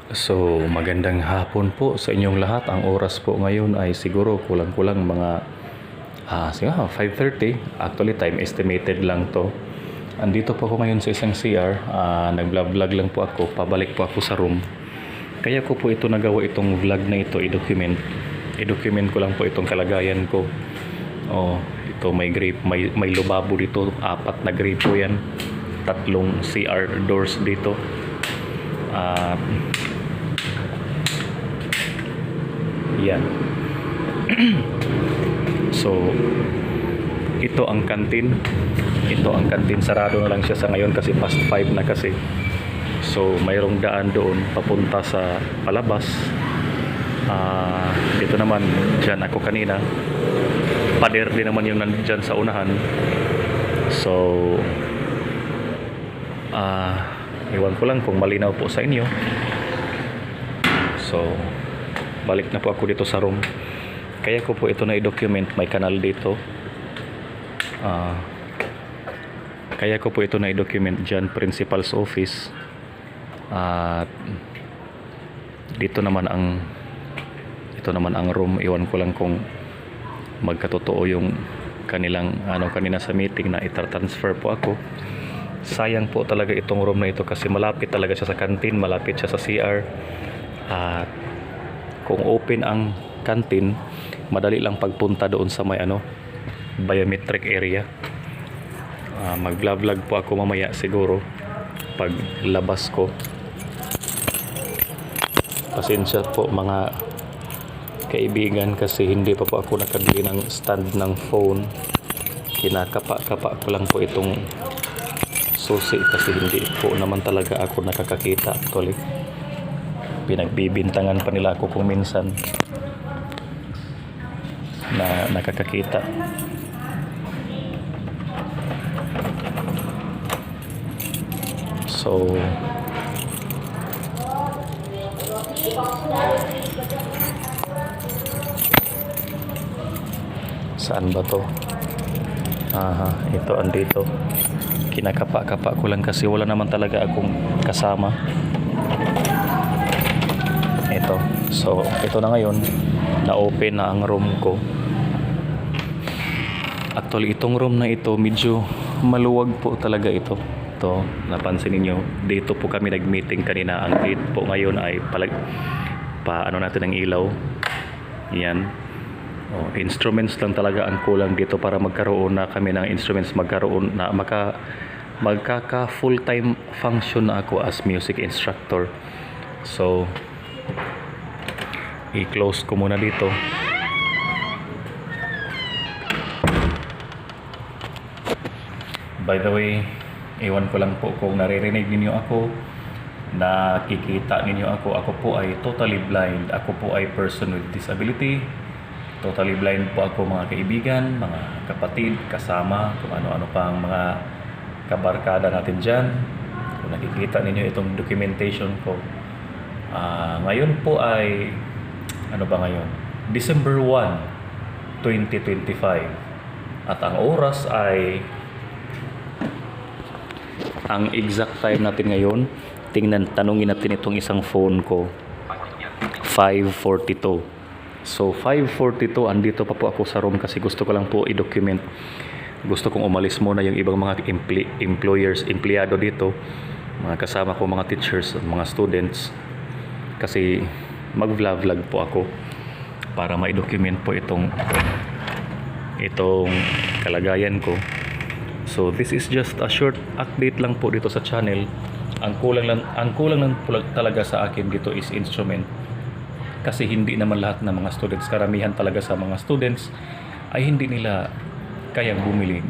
So, magandang hapon po sa inyong lahat. Ang oras po ngayon ay siguro kulang-kulang mga 5:30. Actually, time estimated lang to. Andito po ako ngayon sa isang CR. Nag-vlog lang po ako. Pabalik po ako sa room. Kaya ko po ito nagawa itong vlog na ito, i-document. I-document ko lang po itong kalagayan ko. Oh, ito may lubabo dito. 4 na gripo yan. 3 CR doors dito. Yan. So, ito ang kantin. Ito ang kantin. Sarado na lang siya sa ngayon kasi past 5 na kasi. So, mayroong daan doon papunta sa palabas. Dito naman, dyan ako kanina. Pader din naman yung nandyan sa unahan. So, iwan ko lang kung malinaw po sa inyo. So, balik na po ako dito sa room. Kaya ko po ito na i-document. May kanal dito. Kaya ko po ito na i-document dyan, principal's office. At ito naman ang room. Iwan ko lang kung magkatotoo yung kanina sa meeting na ita-transfer po ako. Sayang po talaga itong room na ito kasi malapit talaga siya sa kantin, malapit siya sa CR. At kung open ang kantin, madali lang pagpunta doon sa may biometric area. Mag-vlog po ako mamaya siguro pag labas ko. Pasensya po mga kaibigan kasi hindi pa po ako nakabili ng stand ng phone. Kinakapa-kapa ko lang po itong susi kasi hindi po naman talaga ako nakakakita actually. Pinagbibintangan pa nila ako kung minsan na nakakakita. So, saan ba to? Ito andito. Kinakapa-kapa ko lang kasi wala naman talaga akong kasama. Ito. So, ito na ngayon. Na-open na ang room ko. Actually, itong room na ito, medyo maluwag po talaga ito. Ito, napansin niyo dito po kami nag-meeting kanina. Ang date po ngayon ay natin ang ilaw. Yan. Instruments lang talaga ang kulang dito para magkaroon na kami ng instruments. Magkaka full-time function na ako as music instructor. So, i-close ko muna dito. By the way, iwan ko lang po kung naririnig ninyo ako, nakikita ninyo ako. Ako po ay totally blind. Ako po ay person with disability. Totally blind po ako mga kaibigan, mga kapatid, kasama, kung ano-ano pang mga kabarkada natin dyan. Kung nakikita ninyo itong documentation ko. Ngayon po ay ngayon? December 1, 2025. At ang oras ay ang exact time natin ngayon. Tanungin natin itong isang phone ko. 5:42. So 5:42 andito pa po ako sa room kasi gusto ko lang po i-document. Gusto kong umalis muna yung ibang mga empleyado dito. Mga kasama ko, mga teachers, mga students. Kasi mag-vlog po ako para ma-document po itong kalagayan ko. So this is just a short update lang po dito sa channel. Ang kulang lang talaga sa akin dito is instrument. Kasi hindi naman lahat ng mga students, karamihan talaga sa mga students ay hindi nila kayang bumili.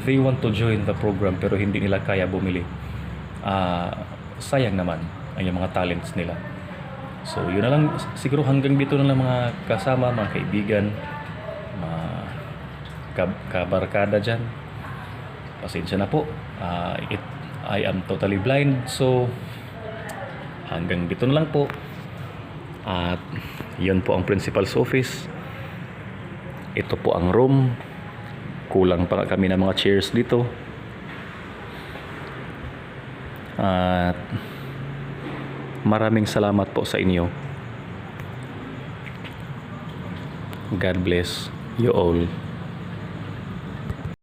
They want to join the program pero hindi nila kaya bumili. Sayang naman ang yung mga talents nila. So, yun na lang. Siguro hanggang dito na lang mga kasama, mga kaibigan, mga kabarkada dyan. Pasensya na po. I am totally blind. So, hanggang dito na lang po. At yun po ang principal's office. Ito po ang room. Kulang pa kami ng mga chairs dito. At Maraming salamat po sa inyo. God bless you all.